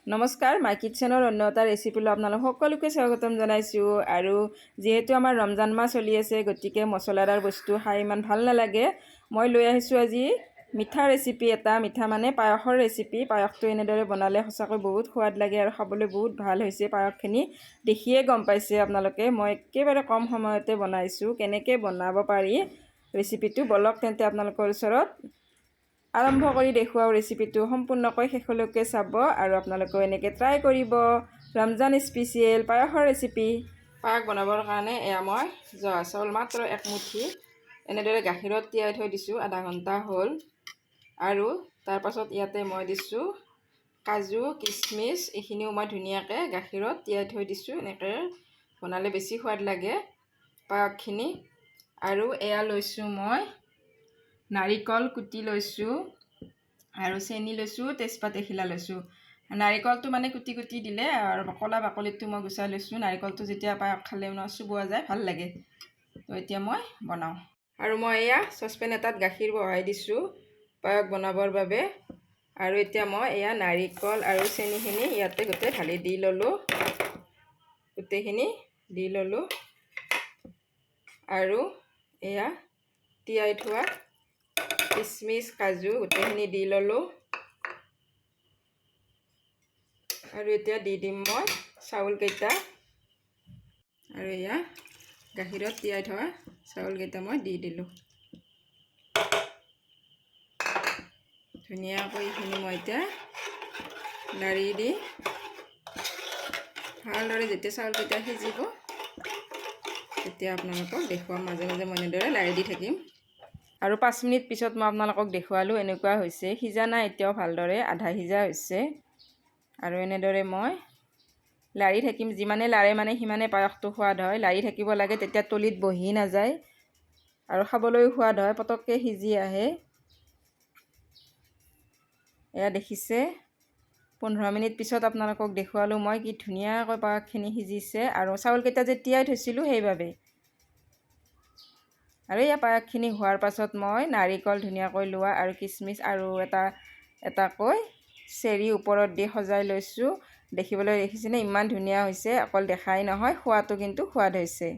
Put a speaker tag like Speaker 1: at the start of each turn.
Speaker 1: নমস্কাৰ, মাই কিটচেনৰ অন্য এটা ৰেচিপিলৈ আপোনালোক সকলোকে স্বাগতম জনাইছোঁ। আৰু যিহেতু আমাৰ ৰমজান মাহ চলি আছে, গতিকে মছলাদাৰ বস্তু খাই ইমান ভাল নালাগে। মই লৈ আহিছোঁ আজি মিঠা ৰেচিপি এটা, মিঠা মানে পায়সৰ ৰেচিপি। পায়সটো এনেদৰে বনালে সঁচাকৈ বহুত সোৱাদ লাগে আৰু খাবলৈ বহুত ভাল হৈছে। পায়সখিনি দেখিয়ে গম পাইছে আপোনালোকে, মই একেবাৰে কম সময়তে বনাইছোঁ। কেনেকৈ বনাব পাৰি ৰেচিপিটো, বলক তেন্তে আপোনালোকৰ ওচৰত আৰম্ভ কৰি দেখুৱাওঁ। ৰেচিপিটো সম্পূৰ্ণকৈ শেষলৈকে চাব আৰু আপোনালোকেও এনেকৈ ট্ৰাই কৰিব। ৰমজান স্পেচিয়েল পায়সৰ ৰেচিপি। পায়স বনাবৰ কাৰণে এয়া মই জহা চাউল মাত্ৰ এক মুঠি এনেদৰে গাখীৰত তিয়াই থৈ দিছোঁ, আধা ঘণ্টা হ'ল। আৰু তাৰপাছত ইয়াতে মই দিছোঁ কাজু, কিচমিচ, এইখিনিও মই ধুনীয়াকৈ গাখীৰত তিয়াই থৈ দিছোঁ। এনেকৈ বনালে বেছি সোৱাদ লাগে পায়সখিনি। আৰু এয়া লৈছোঁ মই নাৰিকল কুটি লৈছোঁ আৰু চেনি লৈছোঁ, তেজপাত এখিলা লৈছোঁ। নাৰিকলটো মানে কুটি কুটি দিলে আৰু কলা বাকলিটো মই গুচাই লৈছোঁ। নাৰিকলটো যেতিয়া পায়স খালে চুবোৱা যায়, ভাল লাগে। তো এতিয়া মই বনাওঁ। আৰু মই এয়া চচপেন এটাত গাখীৰ বহাই দিছোঁ পায়স বনাবৰ বাবে। আৰু এতিয়া মই এয়া নাৰিকল আৰু চেনিখিনি ইয়াতে গোটেই ঢালি দি ল'লোঁ, গোটেইখিনি দি ল'লোঁ। আৰু এয়া তিয়াই থোৱা কিচমিচ, কাজু গোটেইখিনি দি ল'লোঁ। আৰু এতিয়া দি দিম মই চাউলকেইটা। আৰু এয়া গাখীৰত তিয়াই থোৱা চাউলকেইটা মই দি দিলোঁ। ধুনীয়াকৈ এইখিনি মই এতিয়া লাৰি দি ভালদৰে যেতিয়া চাউলকেইটা সিজিব, তেতিয়া আপোনালোকক দেখুৱাম। মাজে মাজে মই এনেদৰে লাৰি দি থাকিম। আৰু 5 মিনিট পিছত মই আপোনালোকক দেখুৱালোঁ, এনেকুৱা হৈছে। সিজা নাই এতিয়াও ভালদৰে, আধা সিজা হৈছে। আৰু এনেদৰে মই লাৰি থাকিম। যিমানে লাৰে মানে সিমানে পায়সটো সোৱাদ হয়। লাৰি থাকিব লাগে, তেতিয়া তলিত বহি নাযায় আৰু খাবলৈও সোৱাদ হয়, পটককৈ সিজি আহে। এয়া দেখিছে, 15 মিনিট পিছত আপোনালোকক দেখুৱালোঁ মই কি ধুনীয়াকৈ পায়সখিনি সিজিছে। আৰু চাউলকেইটা যে তিয়াই থৈছিলোঁ সেইবাবে। আৰু এয়া পায়সখিনি হোৱাৰ পাছত মই নাৰিকল ধুনীয়াকৈ লোৱা আৰু কিচমিচ আৰু এটাকৈ চেৰি ওপৰত দি সজাই লৈছোঁ। দেখিবলৈ দেখিছেনে ইমান ধুনীয়া হৈছে। অকল দেখাই নহয়, খোৱাটো কিন্তু সোৱাদ হৈছে।